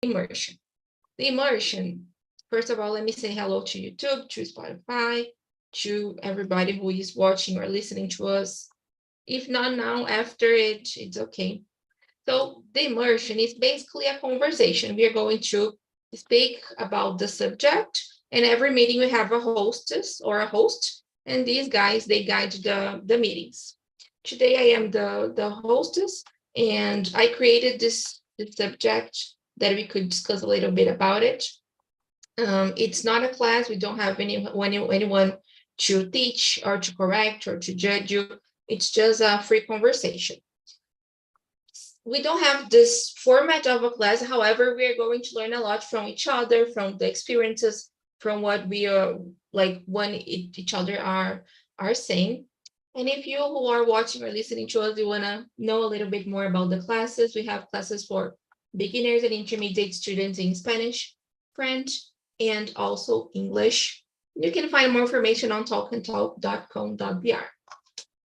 immersion. The immersion, first of all, let me say hello to YouTube, to Spotify, to everybody who is watching or listening to us. If not now, after it, it's okay. So the immersion is basically a conversation. We are going to speak about the subject, and every meeting we have a hostess or a host, and these guys, they guide the meetings. Today I am the hostess, and I created this subject that we could discuss a little bit about it. It's not a class. We don't have anyone to teach or to correct or to judge you. It's just a free conversation. We don't have this format of a class. However, we are going to learn a lot from each other, from the experiences, from what we are like when each other are saying. And if you who are watching or listening to us, you want to know a little bit more about the classes, we have classes for beginners and intermediate students in Spanish, French, and also English. You can find more information on talkandtalk.com.br.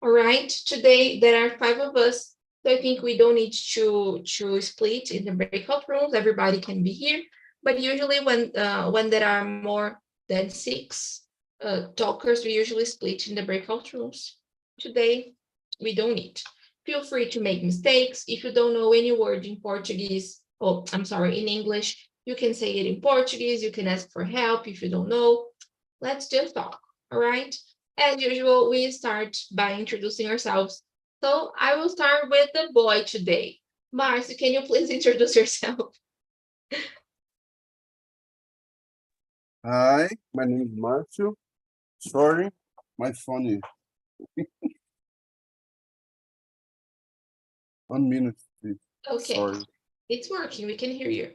All right, today there are 5 of us, so I think we don't need to split in the breakout rooms. Everybody can be here, but usually when there are more than 6 talkers, we usually split in the breakout rooms. Today, we don't need. Feel free to make mistakes. If you don't know any word in Portuguese, in English, you can say it in Portuguese. You can ask for help if you don't know. Let's just talk, all right? As usual, we start by introducing ourselves. So I will start with the boy today. Marcio, can you please introduce yourself? Hi, my name is Marcio. Sorry, my phone is 1 minute, please. Okay, Sorry. it's working. We can hear you.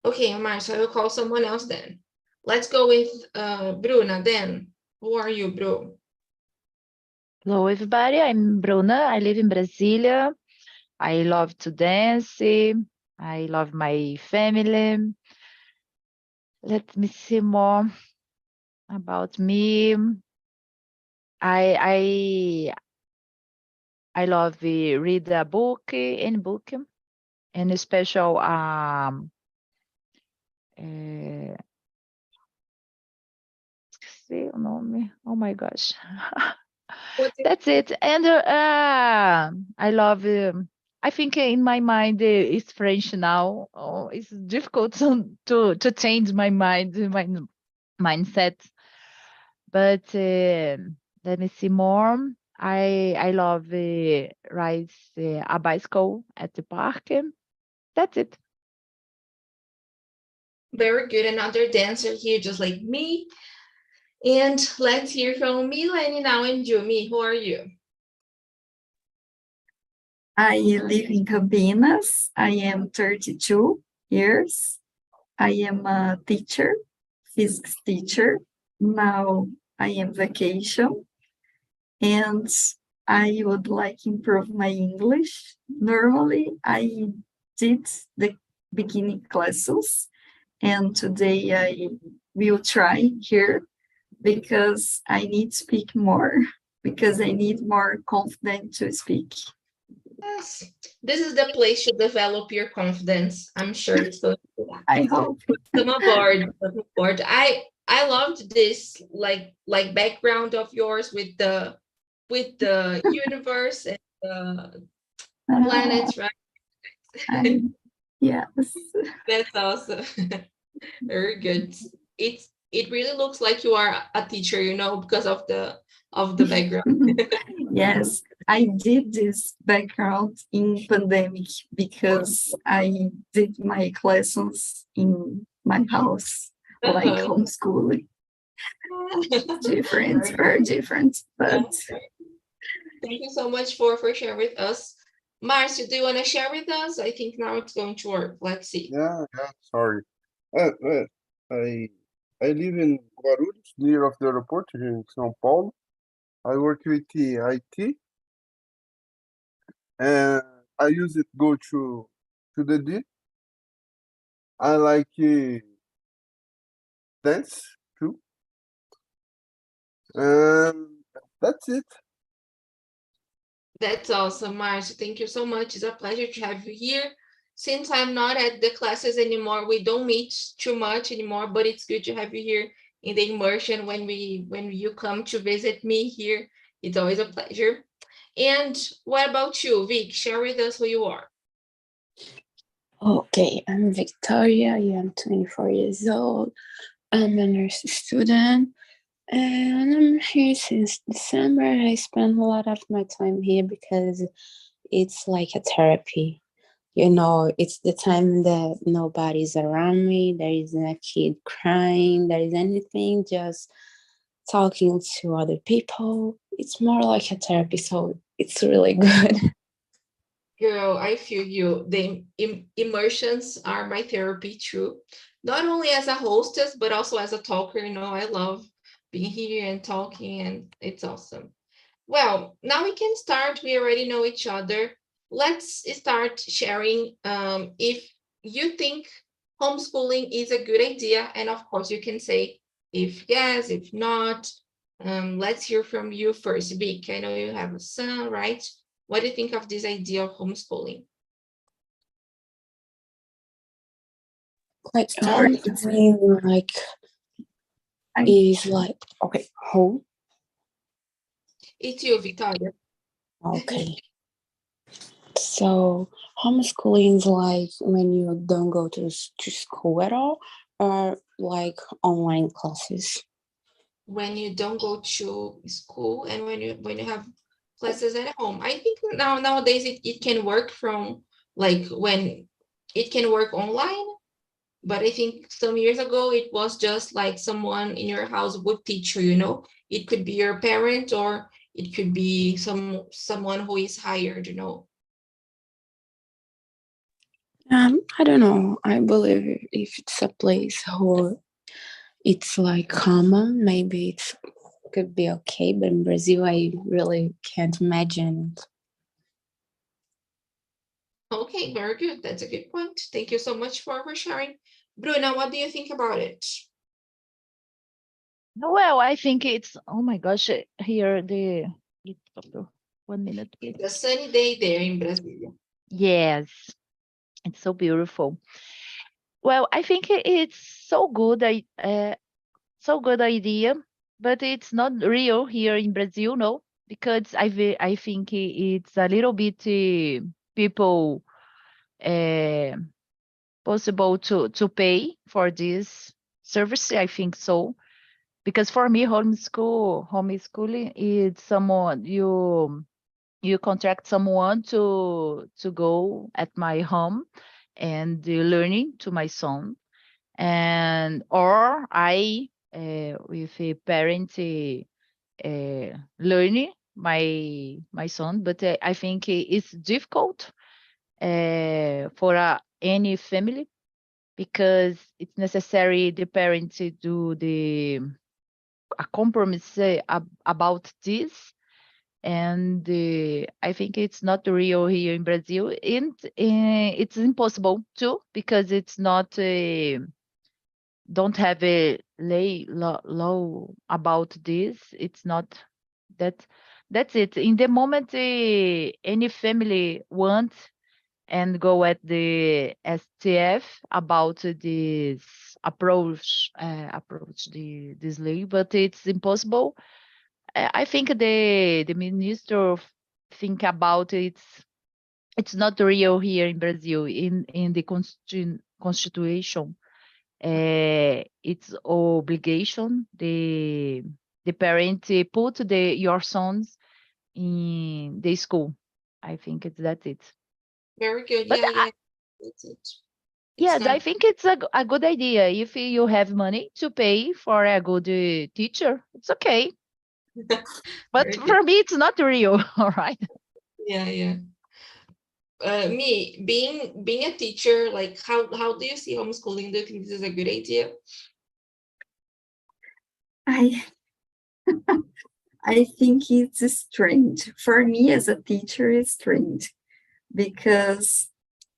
Okay, Marcio, I will call someone else then. Let's go with Bruna then. Who are you, Bru? Hello, everybody. I'm Bruna. I live in Brasília. I love to dance. I love my family. Let me see more about me. I love read a book, any book, and special esqueci o nome. Oh my gosh. That's it. And I love, I think in my mind it's French now. Oh, it's difficult to change my mind, my mindset. But let me see more. I love ride a bicycle at the park. That's it. Very good. Another dancer here, just like me. And let's hear from Milene now. And Jumi, who are you? I live in Campinas. I am 32 years. I am a teacher, physics teacher. Now I am vacation. And I would like to improve my English. Normally, I did the beginning classes. And today I will try here because I need to speak more, because I need more confidence to speak. Yes, this is the place to develop your confidence. I'm sure it's going to do that. I hope. Come aboard. Come aboard. I loved this like background of yours with the universe and the planets, right? Yes. That's awesome. Very good. It really looks like you are a teacher, because of the background. Yes, I did this background in pandemic because I did my lessons in my house, like homeschooling. Different, very different, but thank you so much for sharing with us. Marcio, do you want to share with us? I think now it's going to work. Let's see. Yeah, sorry. I live in Guarulhos, near of the airport here in São Paulo. I work with the IT, and I use it go to the D. I like dance too, and that's it. That's awesome, Marcia. Thank you so much. It's a pleasure to have you here. Since I'm not at the classes anymore, we don't meet too much anymore, but it's good to have you here in the immersion when you come to visit me here. It's always a pleasure. And what about you, Vic? Share with us who you are. Okay, I'm Victoria. I am 24 years old. I'm a nurse student, and I'm here since December. I spend a lot of my time here because it's like a therapy. You know, it's the time that nobody's around me. There isn't a kid crying. There is anything, just talking to other people. It's more like a therapy, so it's really good. Girl, I feel you. The immersions are my therapy too. Not only as a hostess, but also as a talker. You know, I love being here and talking, and it's awesome. Well, now we can start. We already know each other. Let's start sharing if you think homeschooling is a good idea. And of course, you can say if yes, if not. Let's hear from you first. Vic, I know you have a son, right? What do you think of this idea of homeschooling? Like Sorry, homeschooling, like I- is like okay, home. It's you, Victoria. Okay. So homeschooling is like when you don't go to school at all, or like online classes. When you don't go to school and when you have classes at home. I think nowadays it can work from like when it can work online, but I think some years ago it was just like someone in your house would teach you, you know. It could be your parent or it could be someone who is hired, you know. I don't know. I believe if it's a place where it's like common, maybe it could be okay. But in Brazil, I really can't imagine. Okay, very good. That's a good point. Thank you so much for sharing. Bruna, what do you think about it? Well, I think it's, oh my gosh, here the, 1 minute, please. It's a sunny day there in Brazil. Yes, it's so beautiful. Well, I think it's so good, so good idea, but it's not real here in Brazil, no, because I think it's a little bit people possible to pay for this service. I think so, because for me, homeschooling is someone you contract someone to go at my home and learning to my son, and or I with a parent learning my son, but I think it's difficult for any family, because it's necessary the parent to do a compromise about this, and I think it's not real here in Brazil, and it's impossible too, because it's not don't have a law about this. It's not that. That's it. In the moment any family wants and go at the STF about this approach this law, but it's impossible. I think the minister think about it. It's not real here in Brazil. In the constitution, it's obligation the parent put your sons in the school. I think that's it. Very good. But Yeah. That's it. yes, I think it's a good idea. If you have money to pay for a good teacher, it's okay. But for me, it's not real. All right. Yeah. Me being a teacher, like how do you see homeschooling? Do you think this is a good idea? I think it's strange. For me as a teacher, it's strange because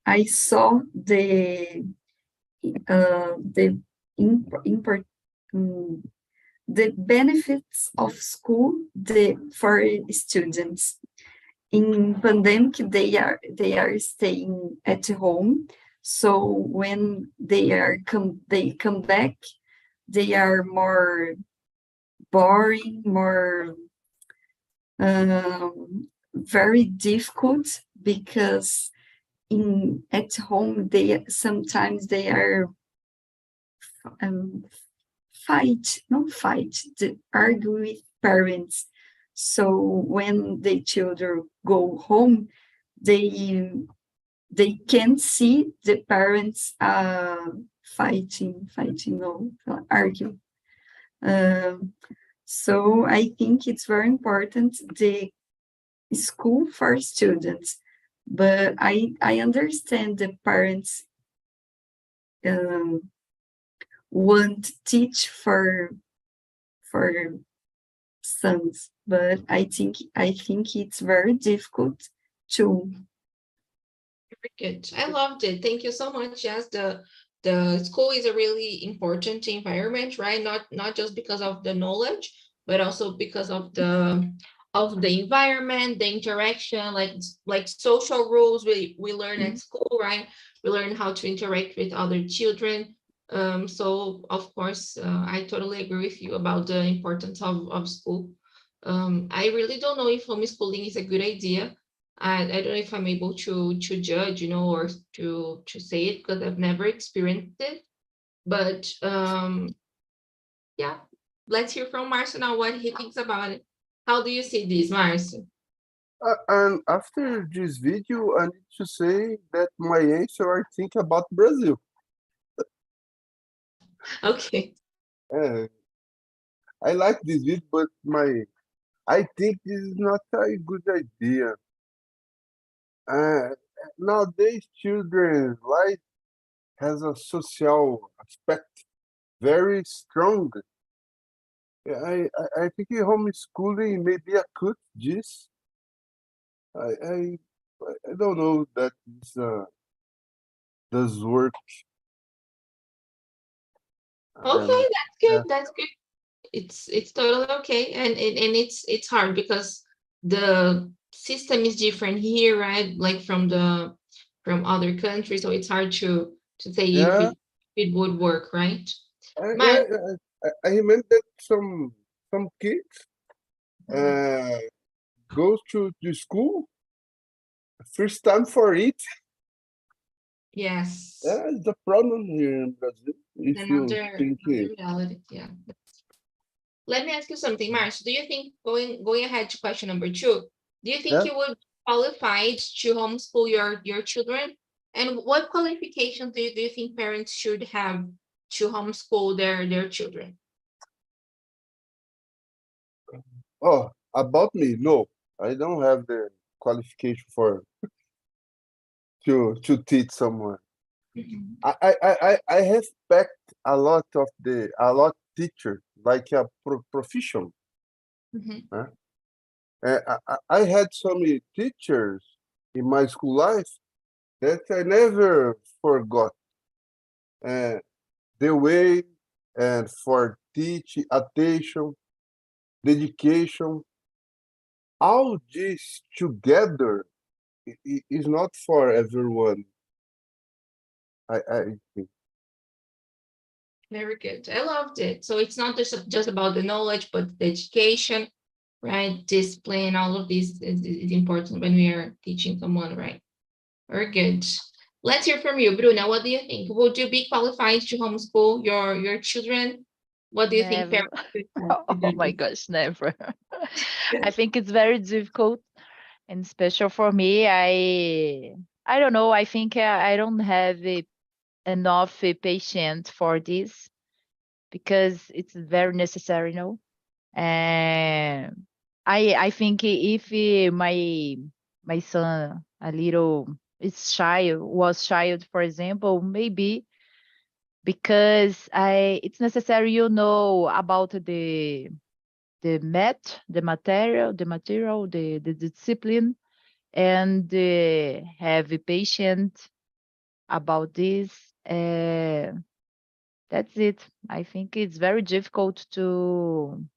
I saw the benefits of school for students. in pandemic, they are staying at home. So when they come back, they are more boring, more very difficult, because at home sometimes they are they argue with parents. So when the children go home, they can see the parents fighting or argue. So I think it's very important, the school for students, but I understand the parents want to teach for sons, but I think it's very difficult too. Very good. I loved it. Thank you so much. Yes, the school is a really important environment, right? Not just because of the knowledge, but also because of the environment, the interaction, like social rules we learn at school, right? We learn how to interact with other children. So of course, I totally agree with you about the importance of school. I really don't know if homeschooling is a good idea. I don't know if I'm able to judge, or to say it, because I've never experienced it. But yeah, let's hear from Marcio now what he thinks about it. How do you see this, Marcio? And after this video, I need to say that my answer, I think about Brazil. Okay. I like this video, but I think this is not a good idea. Nowadays, children's life has a social aspect very strong. I think homeschooling may be a cut this. I don't know that this does work. Okay, that's good. yeah. That's good. It's totally okay, and it's hard because the system is different here, right? Like from other countries, so it's hard to say if Yeah, it would work, right? yeah, I remember that some kids goes to the school first time for it. Yes. It's a problem here in Brazil. If you think Another reality, yeah. Let me ask you something, Marcio. Do you think, going ahead to question number 2, do you think Yeah. you would qualified to homeschool your children? And what qualifications do you think parents should have to homeschool their children? Oh, about me, no, I don't have the qualification for to teach someone. Mhm. I respect a lot teacher, like a profession. Mhm. I had some teachers in my school life that I never forgot. The way and for teaching, attention, dedication, all this together is not for everyone. I think. Very good. I loved it. So it's not just about the knowledge, but the education, right? Discipline, all of this is important when we are teaching someone, right? Very good. Let's hear from you, Bruna. What do you think? Would you be qualified to homeschool your children? What do you think Never. parents should have to Oh my do? gosh, never. I think it's very difficult and special for me. I don't know. I think I don't have enough patience for this, because it's very necessary, And I think if my son a little was shy, for example, maybe because it's necessary, about the discipline, and have a patient about this. That's it. I think it's very difficult to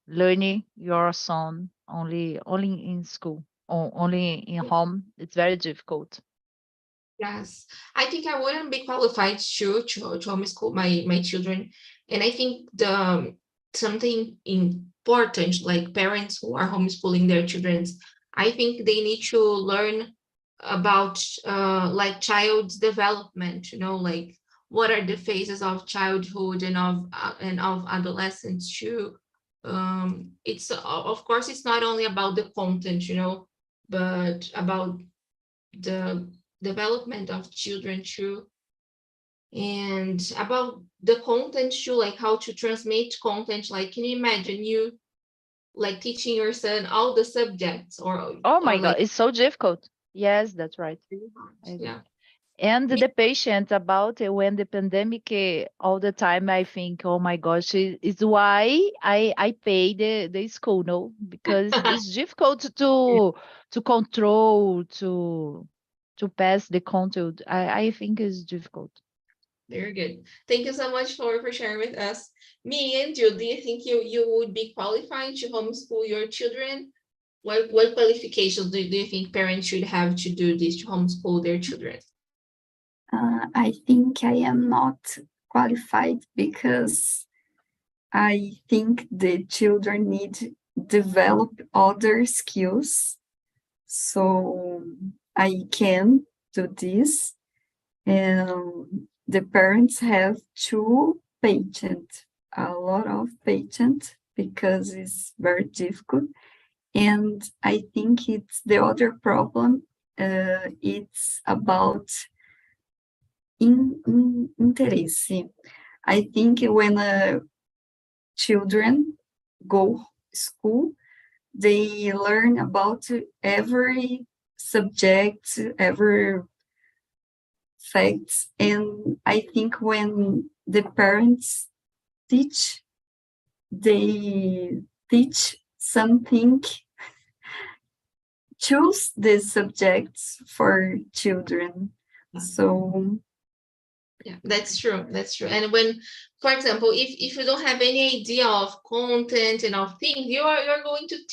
learning your son only in school or only in home. It's very difficult. Yes, I think I wouldn't be qualified to homeschool my children, and I think something important, like parents who are homeschooling their children, I think they need to learn about like child's development. Like what are the phases of childhood and of adolescence too. It's of course it's not only about the content, but about the development of children too, and about the content too, like how to transmit content. Like, can you imagine you like teaching your son all the subjects Oh my or God, like it's so difficult. Yes, that's right. yeah. And Me- the patient about it when the pandemic all the time, I think, oh my gosh, it's why I pay the school, no, because it's difficult to control to pass the content. I think it's difficult. Very good. Thank you so much for sharing with us. Me and you, do you think you would be qualified to homeschool your children? What qualifications do you think parents should have to do this, to homeschool their children? I think I am not qualified because I think the children need develop other skills. So I can do this. And the parents have to patient, a lot of patience because it's very difficult. And I think it's the other problem. It's about interesse. I think when children go school, they learn about every subject, every facts, and I think when the parents teach, they teach something, choose the subjects for children. So yeah, that's true. And when, for example, if you don't have any idea of content and of things, you're going to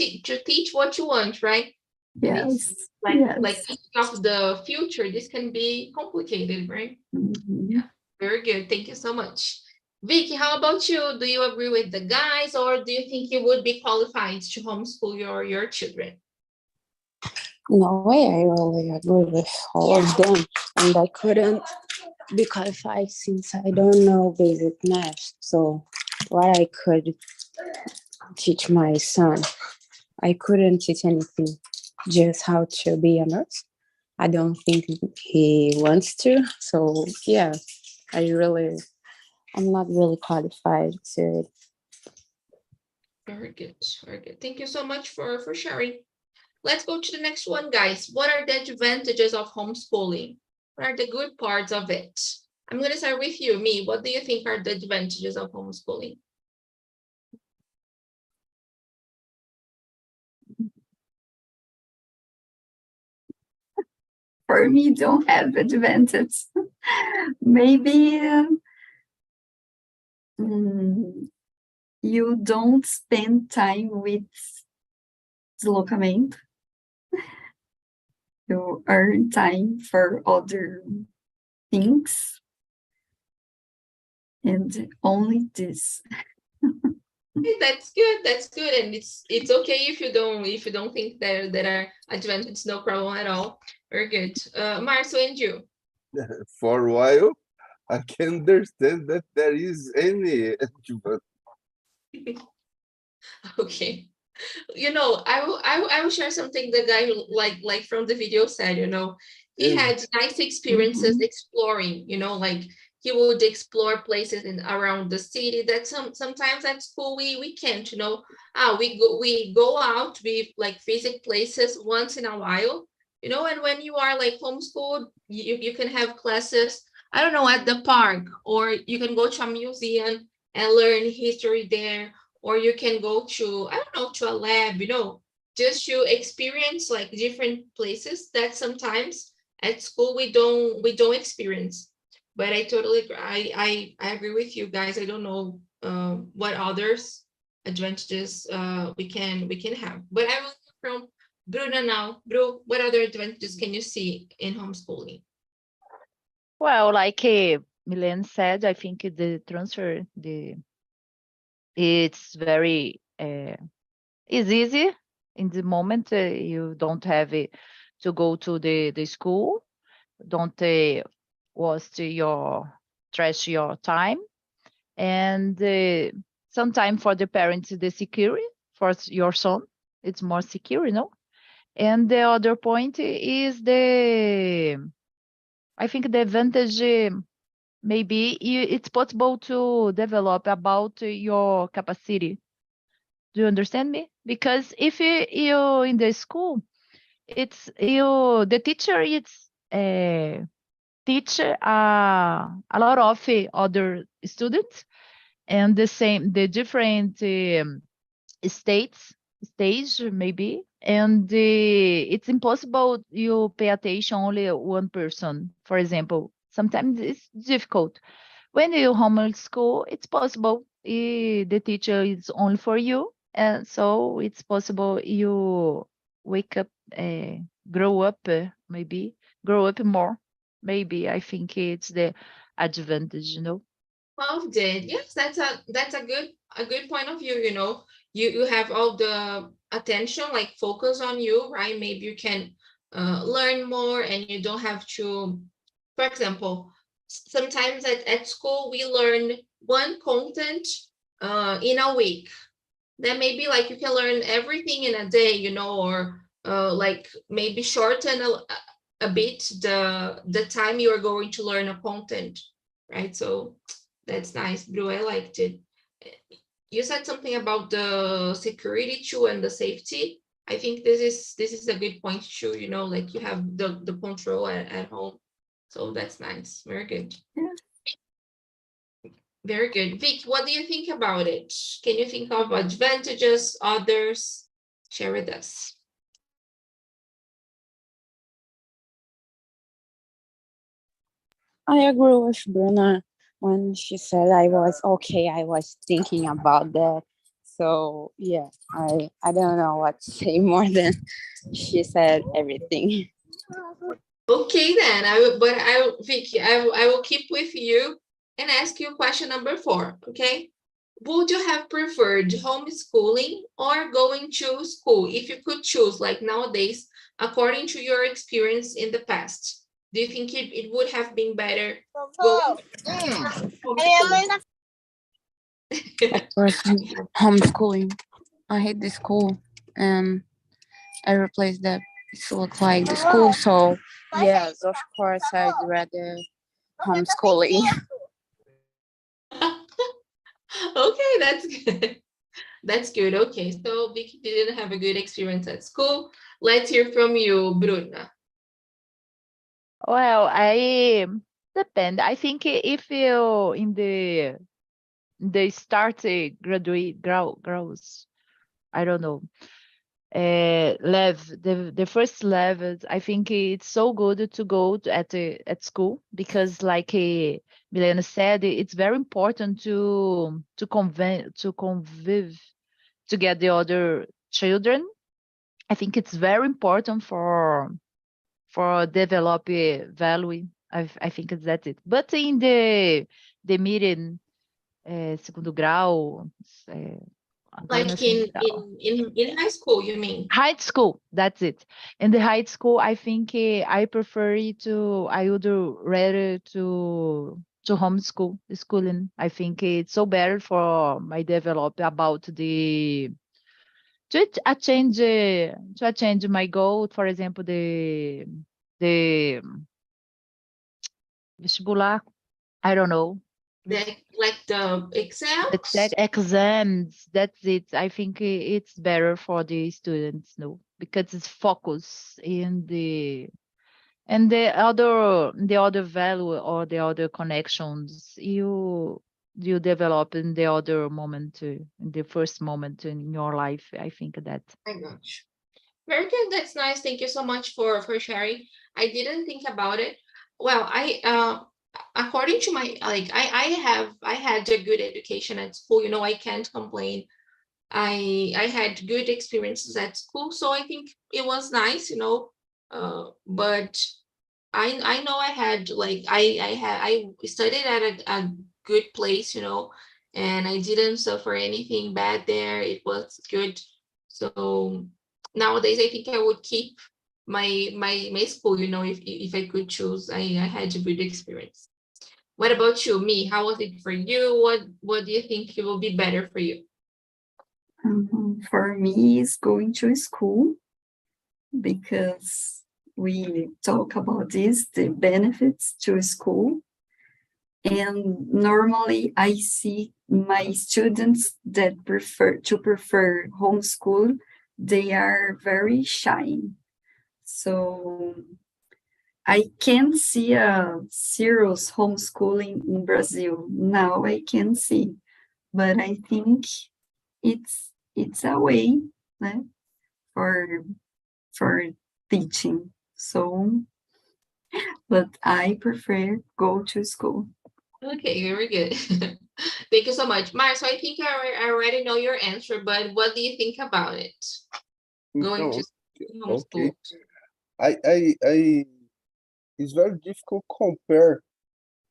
teach what you want, right? And it's like thinking of the future, this can be complicated, right? Mm-hmm. Very good. Thank you so much. Vicky, how about you? Do you agree with the guys, or do you think you would be qualified to homeschool your children? No way, I really agree with all of them. And I couldn't be qualified since I don't know basic math. So what I could teach my son, I couldn't teach anything, just how to be a nurse. I don't think he wants to. So yeah, I'm not really qualified to. Very good. Very good. Thank you so much for sharing. Let's go to the next one, guys. What are the advantages of homeschooling? What are the good parts of it? I'm going to start with you, Me. What do you think are the advantages of homeschooling? For me, don't have advantage. Maybe you don't spend time with deslocamento. You earn time for other things, and only this. That's good. That's good, and it's okay if you don't think there are advantages. No problem at all. Very good. Marcio, and you? For a while, I can understand that there is any advantage. Okay. I will share something the guy like from the video said, he had nice experiences exploring, like he would explore places around the city that sometimes at school we can't, we go out, we like visit places once in a while, and when you are like homeschooled, you can have classes, I don't know, at the park, or you can go to a museum and learn history there, or you can go to, I don't know, to a lab, just to experience like different places that sometimes at school we don't experience. But I totally agree. I agree with you guys. I don't know what others advantages we can have. But I will hear from Bruna now. Bru, what other advantages can you see in homeschooling? Well, like Milene said, I think the transfer, it's very is easy in the moment. You don't have to go to the school. Don't waste trash your time. And sometimes for the parents, the security for your son, it's more secure, you know. And the other point is I think the advantage maybe it's possible to develop about your capacity. Do you understand me? Because if you in the school, it's the teacher teach a lot of other students and the different stage maybe, and it's impossible you pay attention only one person. For example, sometimes it's difficult. When you homeschool, it's possible the teacher is only for you, and so it's possible you wake up, grow up, maybe grow up more. Maybe I think it's the advantage, you know. Well, did yes, that's a good point of view. You know, you have all the attention, like focus on you, right? Maybe you can learn more, and you don't have to. For example, sometimes at school we learn one content in a week. Then maybe like you can learn everything in a day, you know, or like maybe shorten a bit the time you are going to learn a content, right? So that's nice, Blue. I liked it. You said something about the security too and the safety. I think this is a good point too, you know, like you have the control at home. So that's nice. Very good. Yeah. Very good. Vic, what do you think about it? Can you think of advantages, others? Share with us. I agree with Bruna when she said I was thinking about that. So yeah, I don't know what to say more than she said everything. Okay, then Vicky, I will keep with you and ask you question number 4. Okay, would you have preferred homeschooling or going to school if you could choose, like nowadays, according to your experience in the past? Do you think it would have been better going homeschooling? Homeschooling. I hate the school, and I replaced that to look like the school. So yes, of course, I'd rather homeschooling. Okay, that's good. That's good. Okay, so Vicky didn't have a good experience at school. Let's hear from you, Bruna. Well, I depend. I think if you in the start graduate grows, I don't know, level the first levels, I think it's so good to go at school, because like Milena said, it's very important to convive to get the other children. I think it's very important for develop value. I think that's it. But in the middle, segundo grau, Like segundo grau. in high school, you mean? High school, that's it. In the high school, I think I would rather to homeschool schooling. I think it's so better for my develop about to change my goal. For example, the vestibular. I don't know. Like the exams? Exams, that's it. I think it's better for the students, no, because it's focus in the other value or the other connections you develop in the other moment, in the first moment in your life. I think that. I got you. Very good. That's nice. Thank you so much for sharing. I didn't think about it. Well, according to my, like I had a good education at school. You know, I can't complain I had good experiences at school, so I think it was nice, but I know I had like I studied at a good place, and I didn't suffer anything bad there. It was good. So nowadays I think I would keep my school, if I could choose. I had a good experience. What about you, me? How was it for you? What do you think it will be better for you? For me, it's going to school, because we talk about this, the benefits to school. And normally I see my students that prefer homeschool, they are very shy. So I can't see a serious homeschooling in Brazil. Now I can see, but I think it's a way, né, for teaching. So, but I prefer go to school. Okay, very good. Thank you so much. Mar, so I think I already know your answer, but what do you think about it? Going to okay. homeschool. It's very difficult to compare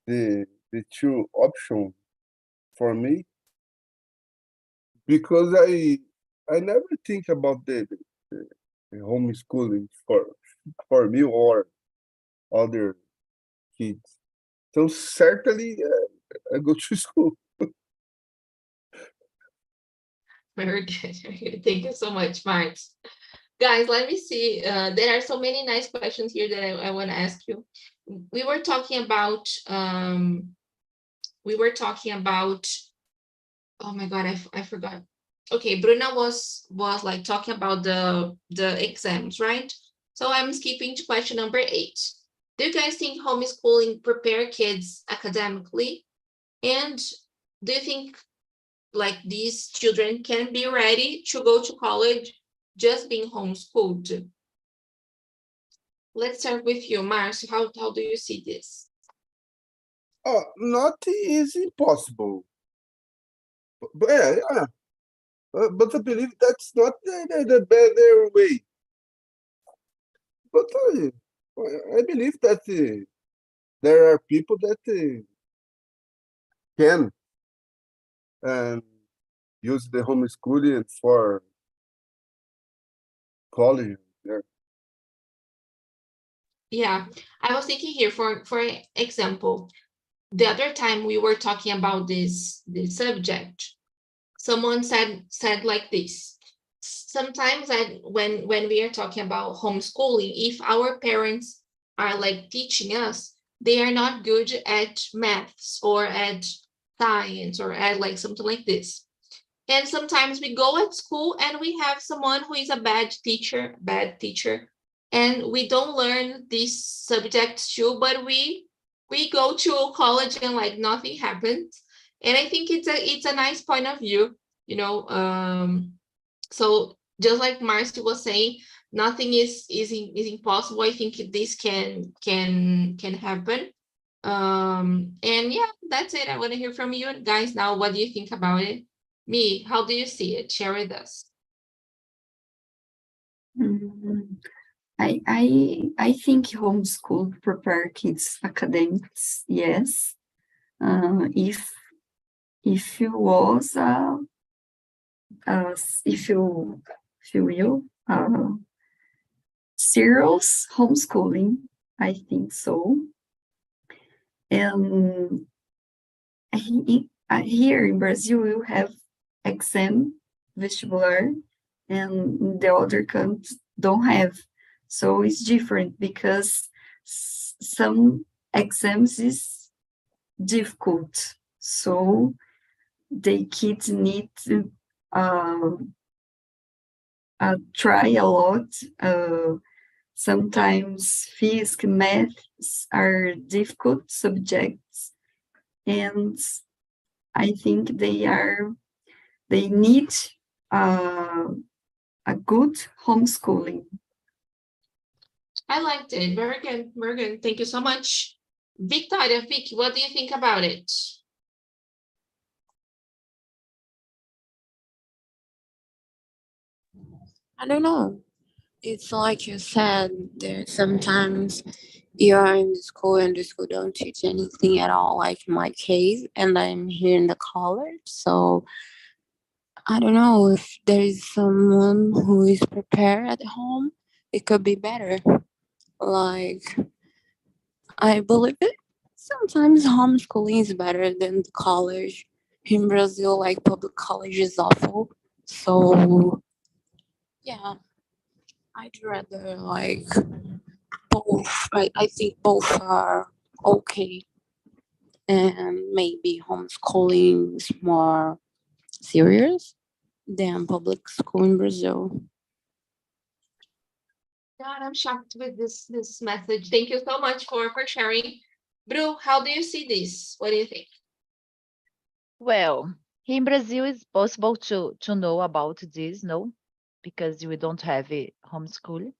the two options for me, because I never think about the homeschooling for me or other kids. So certainly I go to school. Very good. Very good. Thank you so much, Mark. Guys, let me see. There are so many nice questions here that I want to ask you. We were talking about oh my god, I forgot. Okay, Bruna was like talking about the exams, right? So I'm skipping to question number 8. Do you guys think homeschooling prepare kids academically? And do you think like these children can be ready to go to college just being homeschooled? Let's start with you, Marcio. How do you see this? Not is impossible. But yeah. But I believe that's not the better way. But I believe that there are people that can use the homeschooling for college. Yeah, I was thinking here, for example, the other time we were talking about this subject, someone said like this: sometimes when we are talking about homeschooling, if our parents are like teaching us, they are not good at maths or at science or at like something like this. And sometimes we go at school and we have someone who is a bad teacher, and we don't learn these subjects too, but we go to college and like nothing happens. And I think it's a nice point of view, so just like Marcy was saying, nothing is impossible. I think this can happen. And yeah, that's it. I want to hear from you guys now. What do you think about it? Me, how do you see it? Share with us. I think homeschool prepare kids academics, yes. If you was if you will serious homeschooling, I think so. And here in Brazil, you have exam, vestibular, and the other countries don't have. So it's different because some exams is difficult. So the kids need to try a lot. Sometimes physics, maths are difficult subjects, and I think they need a good homeschooling. I liked it. Very good. Very good. Thank you so much. Victoria, Vicky, what do you think about it? I don't know. It's like you said, there sometimes you're in the school and the school don't teach anything at all, like in my case, and I'm here in the college. So I don't know if there is someone who is prepared at home, it could be better. Like I believe it. Sometimes homeschooling is better than the college. In Brazil, like public college is awful. So yeah, I'd rather like both. I think both are okay, and maybe homeschooling is more serious than public school in Brazil. God, I'm shocked with this message. Thank you so much for sharing. Bru, how do you see this? What do you think? Well, here in Brazil, it's possible to know about this, no, because we don't have a homeschool.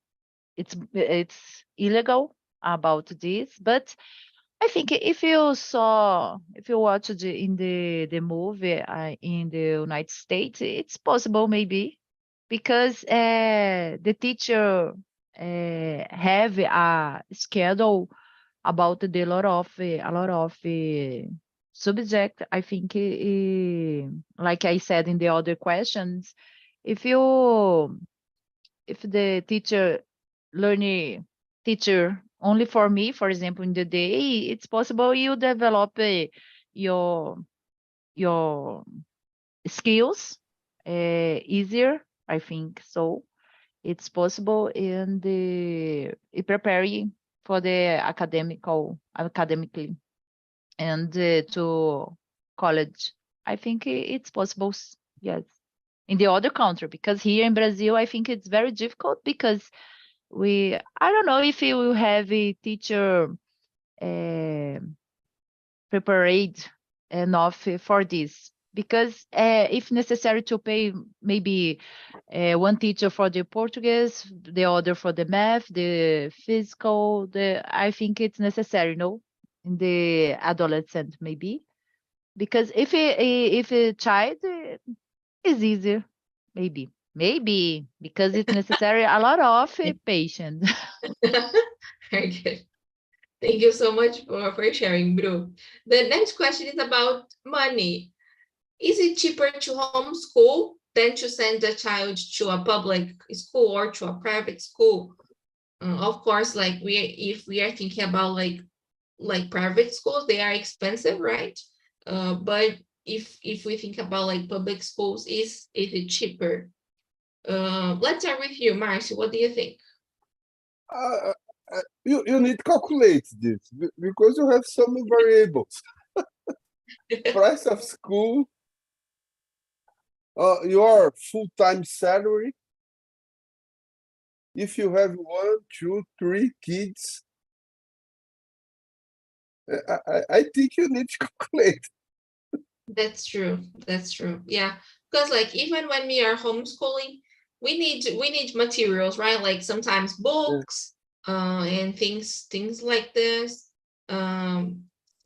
It's illegal about this, but I think if you watched in the movie in the United States, it's possible maybe because the teacher have a schedule about the a lot of subject. I think like I said in the other questions, if you if the teacher learning teacher only for me, for example, in the day, it's possible you develop your your skills easier. I think so. It's possible in the prepare you for the academically and to college. I think it's possible. Yes, in the other country, because here in Brazil, I think it's very difficult because I don't know if you will have a teacher prepared enough for this, because if necessary to pay maybe one teacher for the Portuguese, the other for the math, the physical, I think it's necessary, no, in the adolescent maybe, because if a child is easier, maybe because it's necessary a lot of patience. Very good. Thank you so much for sharing, Bru. The next question is about money. Is it cheaper to homeschool than to send a child to a public school or to a private school? Of course, like if we are thinking about like private schools, they are expensive, right? But if we think about like public schools, is it cheaper? Let's start with you, Marcy. What do you think? You need to calculate this because you have some variables. Price of school, your full-time salary. If you have 1, 2, 3 kids, I think you need to calculate. That's true. That's true. Yeah. Because like even when we are homeschooling, we need materials, right? Like sometimes books, and things like this.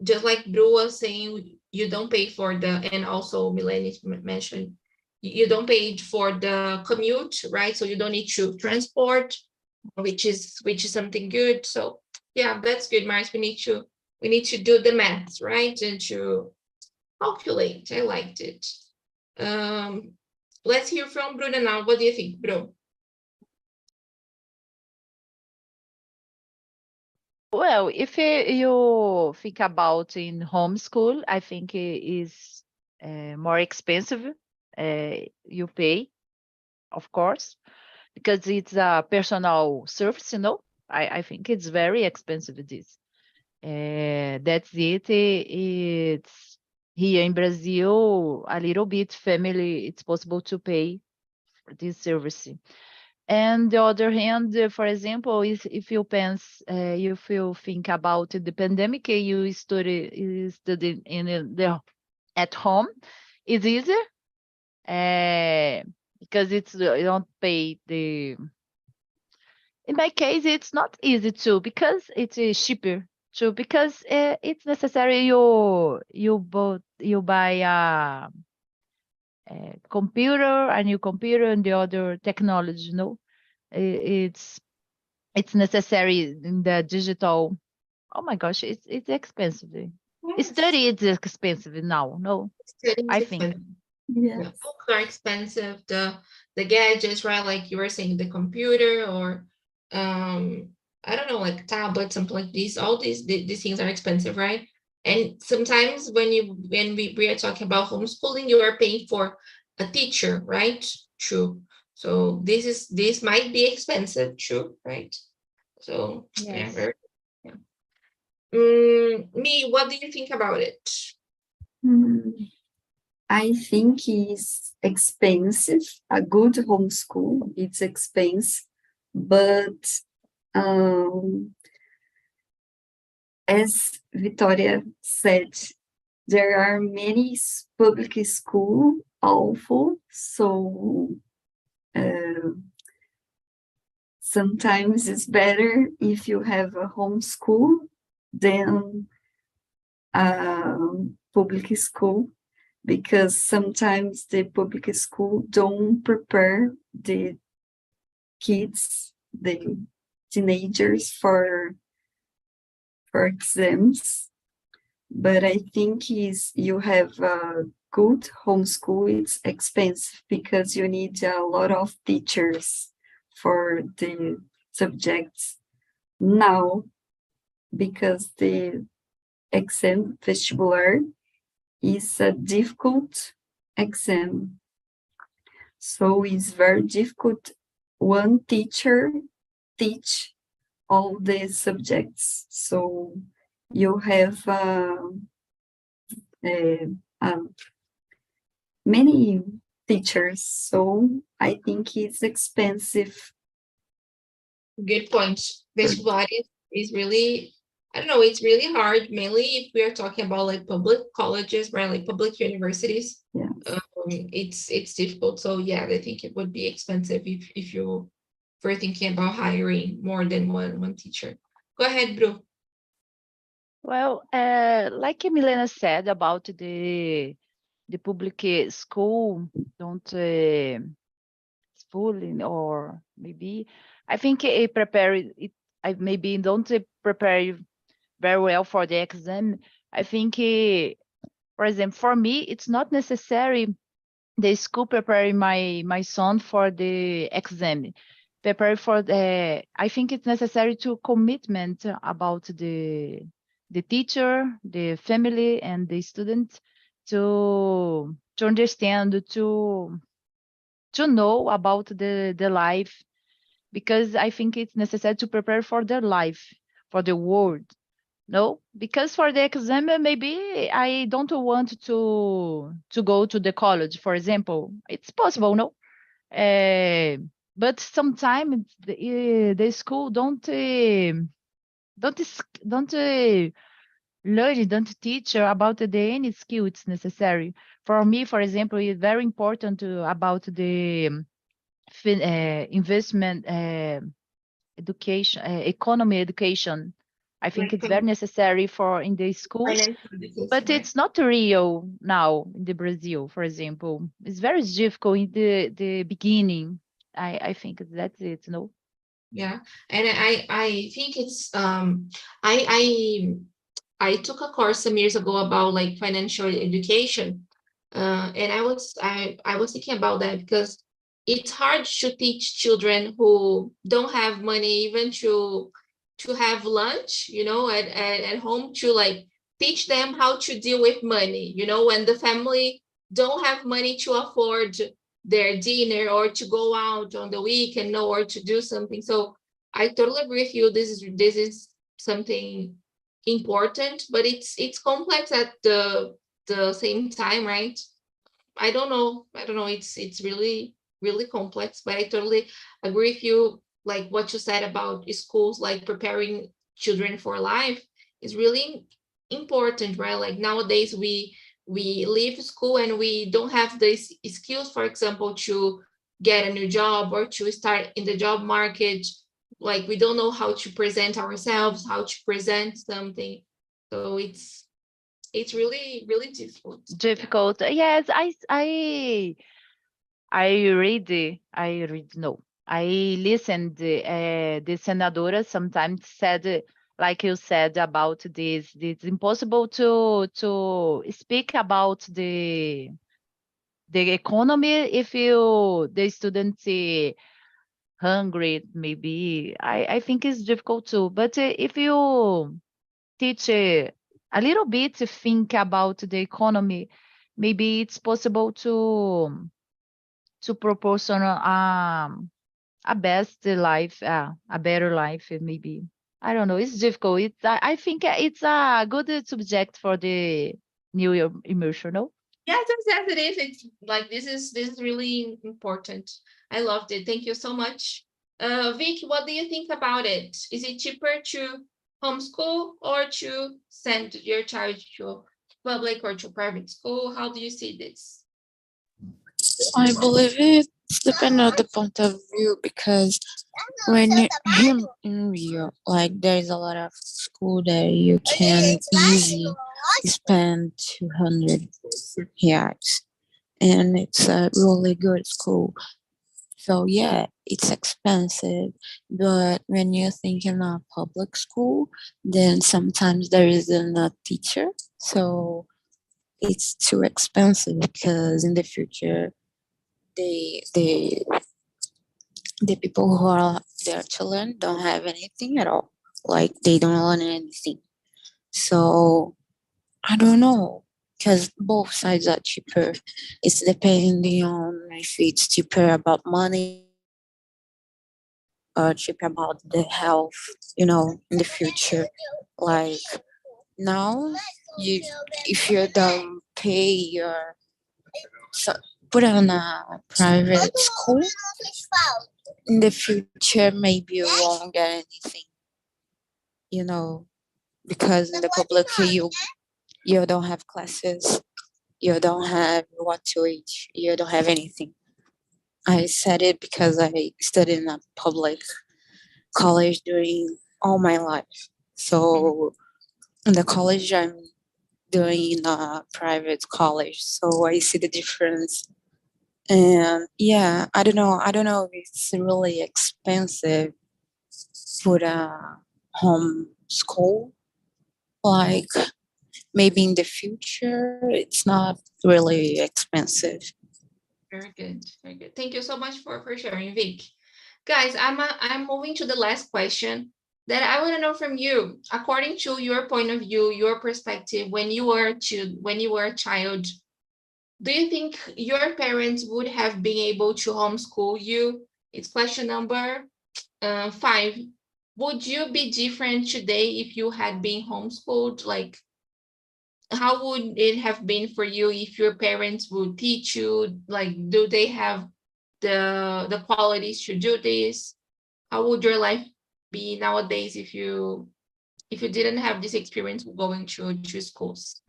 Just like Bru was saying, you don't pay for and also Milene mentioned, you don't pay for the commute, right? So you don't need to transport, which is something good. So yeah, that's good, Mars. We need to do the maths, right? And to calculate. I liked it. Let's hear from Bruno now. What do you think, Bruno? Well, if you think about in homeschool, I think it is more expensive. You pay, of course, because it's a personal service, I think it's very expensive, this. That's it. It's here in Brazil, a little bit family, it's possible to pay for this service. And the other hand, for example, if you if you think about the pandemic, you study at home, it's easier because you don't pay the. In my case, it's not easy too because it's cheaper too, because it's necessary you buy computer, a new computer, and the other technology. It's necessary in the digital. Oh my gosh, it's expensive. Study is expensive now. No, Studying is I think. expensive. Yes. Yeah, books are expensive. The gadgets, right? Like you were saying, the computer or I don't know, like tablets, something like this. All these things are expensive, right? And sometimes when we are talking about homeschooling, you are paying for a teacher, right? True. So this might be expensive, true, right? So yeah, Yes. very. Yeah. Me, what do you think about it? I think it's expensive. A good homeschool, it's expensive, but as Victoria said, there are many public schools awful, so sometimes it's better if you have a homeschool than a public school, because sometimes the public school don't prepare the kids, the teenagers for exams. But I think you have a good homeschool, it's expensive because you need a lot of teachers for the subjects now, because the exam vestibular is a difficult exam. So it's very difficult. One teacher teach all the subjects. So you have many teachers. So I think it's expensive. Good point. Vestibular is really, I don't know, it's really hard, mainly if we are talking about like public colleges, right? Like public universities. Yeah. It's difficult. So yeah, I think it would be expensive if you were thinking about hiring more than one teacher. Go ahead, Bru. Well, like Milena said about the public school, don't schooling, or maybe I think it prepare it. I maybe don't prepare you very well for the exam. I think, for example, for me, it's not necessary the school preparing my son for the exam. Prepare for the. I think it's necessary to commitment about the teacher, the family, and the student to understand, to know about the life, because I think it's necessary to prepare for their life, for the world. No, because for the exam, maybe I don't want to go to the college, for example. It's possible, no? But sometimes the school don't learn, don't teach about any skill it's necessary. For me, for example, it's very important about the investment education, economy education. I think it's very necessary for in the schools, but it's not real now in the Brazil, for example. It's very difficult in the beginning. I think that's it, no? Yeah, and I think it's I took a course some years ago about like financial education, and I was thinking about that because it's hard to teach children who don't have money even to have lunch, at home, to like teach them how to deal with money, when the family don't have money to afford their dinner or to go out on the weekend, or to do something. So I totally agree with you. This is something important, but it's complex at the same time, right? I don't know. It's really, really complex, but I totally agree with you. Like what you said about schools, like preparing children for life is really important, right? Like nowadays we leave school and we don't have the skills, for example, to get a new job or to start in the job market. Like we don't know how to present ourselves, how to present something. So it's really, really difficult. Difficult. Yes, I no. I listened, the senadora sometimes said, like you said about this, it's impossible to speak about the economy if the students hungry, maybe. I think it's difficult too. But if you teach a little bit to think about the economy, maybe it's possible to proportion a best life, a better life, maybe. I don't know. It's difficult. I think it's a good subject for the new immersion. No? Yes, yes, it is. It's like this is really important. I loved it. Thank you so much. Vic, what do you think about it? Is it cheaper to homeschool or to send your child to public or to private school? How do you see this? I believe it depends on the point of view because when you in Rio, like there is a lot of school that you can easy spend 200 reais, and it's a really good school. So yeah, it's expensive, but when you're thinking of public school, then sometimes there isn't a teacher, so it's too expensive because in the future the the people who are there to learn don't have anything at all. Like they don't learn anything. So I don't know because both sides are cheaper. It's depending on if it's cheaper about money or cheaper about the health, in the future. Like now, you if you don't pay your so put on a private school in the future, maybe you won't get anything, you know, because in the public you don't have classes, you don't have what to eat, you don't have anything. I said it because I studied in a public college during all my life. So in the college, I'm doing in a private college, so I see the difference. And yeah, I don't know. I don't know if it's really expensive for a home school. Like maybe in the future, it's not really expensive. Very good, very good. Thank you so much for sharing, Vic. Guys, I'm moving to the last question that I want to know from you. According to your point of view, your perspective, when you were a child, do you think your parents would have been able to homeschool you? It's question number 5. Would you be different today if you had been homeschooled? Like, how would it have been for you if your parents would teach you? Like, do they have the qualities to do this? How would your life be nowadays if you didn't have this experience going to schools?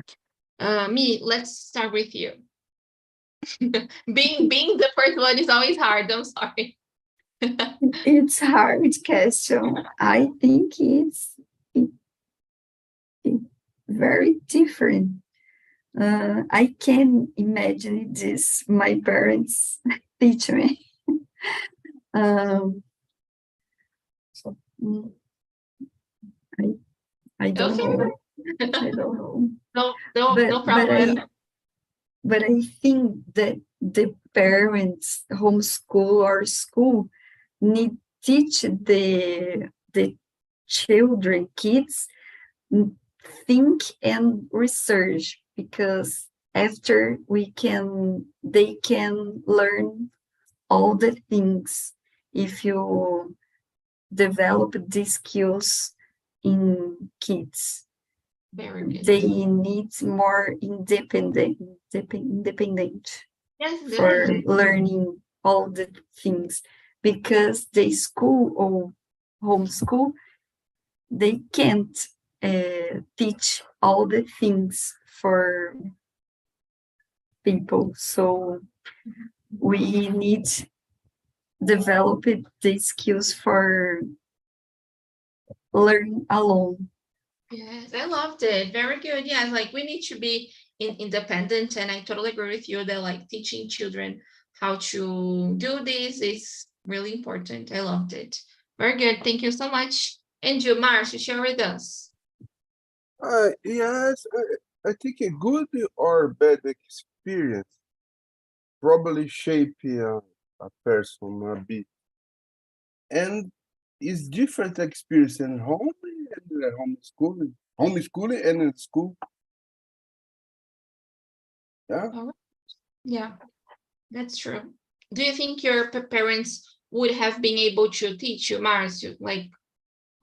Let's start with you. being the first one is always hard. I'm sorry. It's hard question. I think it's very different. I can imagine this. My parents teach me. So, I don't know. I don't know. No problem. But I think that the parents, homeschool or school, need teach the children, kids, think and research, because after they can learn all the things if you develop these skills in kids. Very good. They need more independent Yes, for learning all the things, because the school or homeschool, they can't teach all the things for people. So we need develop the skills for learn alone. Yes, I loved it. Very good. Yeah, like we need to be independent, and I totally agree with you that like teaching children how to do this is really important. I loved it. Very good. Thank you so much. And you, Marcia, share with us. Yes, I think a good or bad experience probably shape a person a bit. And it's different experience in home and homeschooling and in school. Yeah. All right. Yeah, that's true. Do you think your parents would have been able to teach you, Marcia, like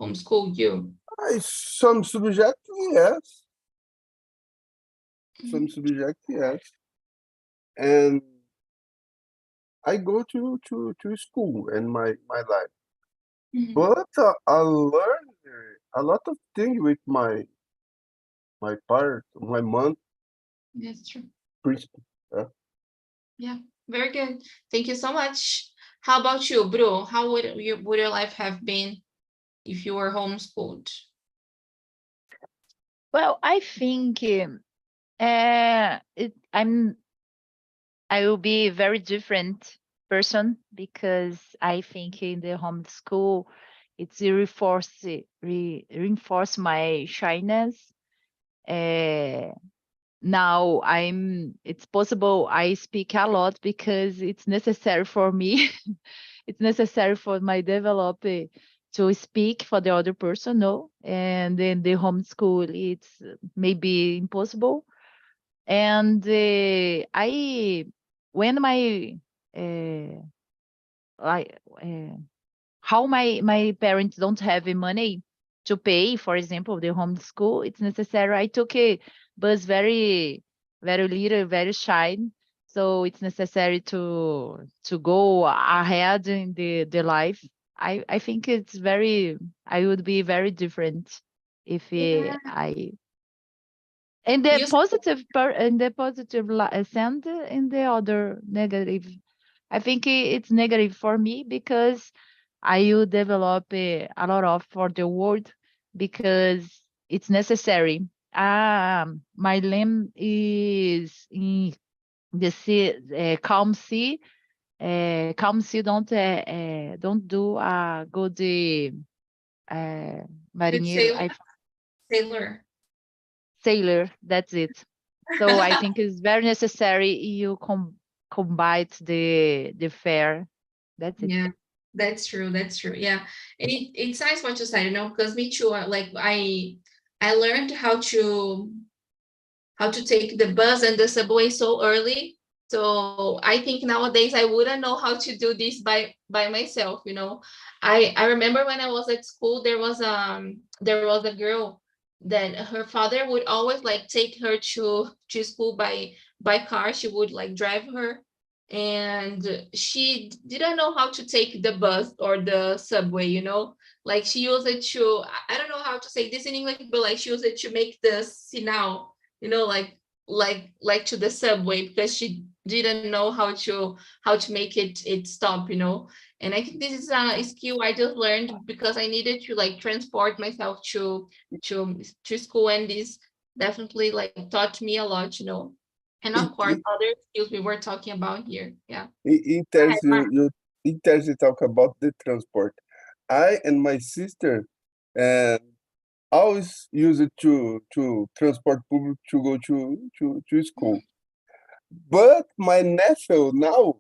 homeschool you? Some subject, yes. Some subject, yes. And I go to school in my life. Mhm. But I learned a lot of things with my mom That's true. principal. Yeah. Yeah, very good. Thank you so much. How about you, Bru? How would your life have been if you were homeschooled? Well, I think I will be a very different person because I think in the homeschool it's reinforce my shyness. Now it's possible I speak a lot because it's necessary for me. It's necessary for my develop to speak for the other person, no? And in the homeschool it's maybe impossible. And I when my uh, like how my parents don't have the money to pay, for example, the homeschool, it's necessary. I took a bus very little, very shy, so it's necessary to go ahead in the life. I think I would be very different if Yeah, I and the you positive and the positive send in the other negative. I think it's negative for me because I will develop a lot of for the world because it's necessary. My limb is in the sea, calm sea. Calm sea don't do a good good marinheiro. sailor. Sailor. That's it. So I think it's very necessary you combine the fair. That's it. Yeah, that's true. That's true. Yeah, and it's nice what you said, you know, because me too. Like I learned how to take the bus and the subway so early. So I think nowadays I wouldn't know how to do this by myself, you know. I remember when I was at school, there was a girl that her father would always like take her to school by car. She would like drive her, and she didn't know how to take the bus or the subway, you know. Like she used it to, I don't know how to say this in English, but like she used it to make the sinal, you know, like to the subway, because she didn't know how to make it stop, you know. And I think this is a skill I just learned because I needed to like transport myself to school, and this definitely like taught me a lot, you know. And of It, course it, other skills we were talking about here. Yeah. it Go tells ahead, Mark. it tells you talk about the transport. I and my sister and always use it to transport public to go to school. But my nephew now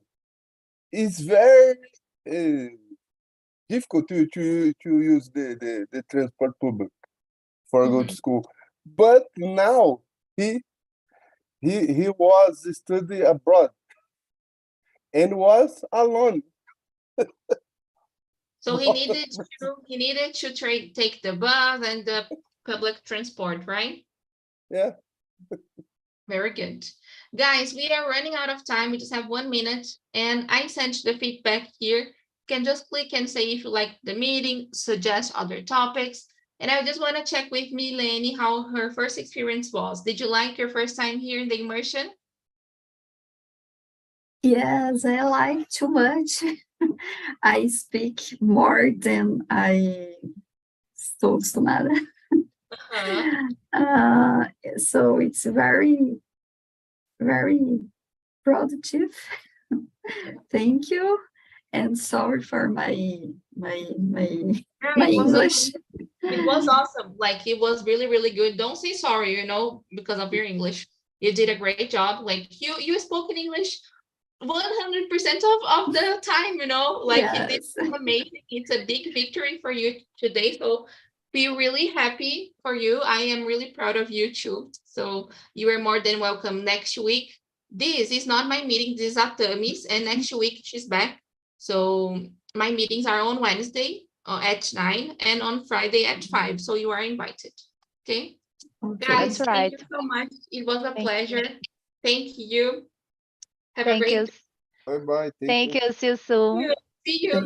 is very uh, difficult to use the transport public for go to Mhm. school. But now he he was study abroad and was alone. So he needed to take the bus and the public transport, right? Yeah. Very good. Guys, we are running out of time. We just have 1 minute, and I sent the feedback here. You can just click and say if you like the meeting, suggest other topics. And I just want to check with Mileni how her first experience was. Did you like your first time here in the immersion? Yes, I like too much. I speak more than I estou acostumada. So it's very, very productive. Thank you. And sorry for my English. It was awesome. Like, it was really, really good. Don't say sorry, because of your English. You did a great job. Like, you spoke in English 100% of the time, like you did amazing. It's a big victory for you today. So be really happy for you. I am really proud of you too. So you are more than welcome next week. This is not my meeting. This is Atami's, and next week she's back. So my meetings are on Wednesday at 9 and on Friday at 5. So you are invited. Okay. Guys, That's right. thank you so much. It was a Thank pleasure. Thank you. Have a Thank great you. day. Bye bye. Thank you. See you soon. See you. Bye.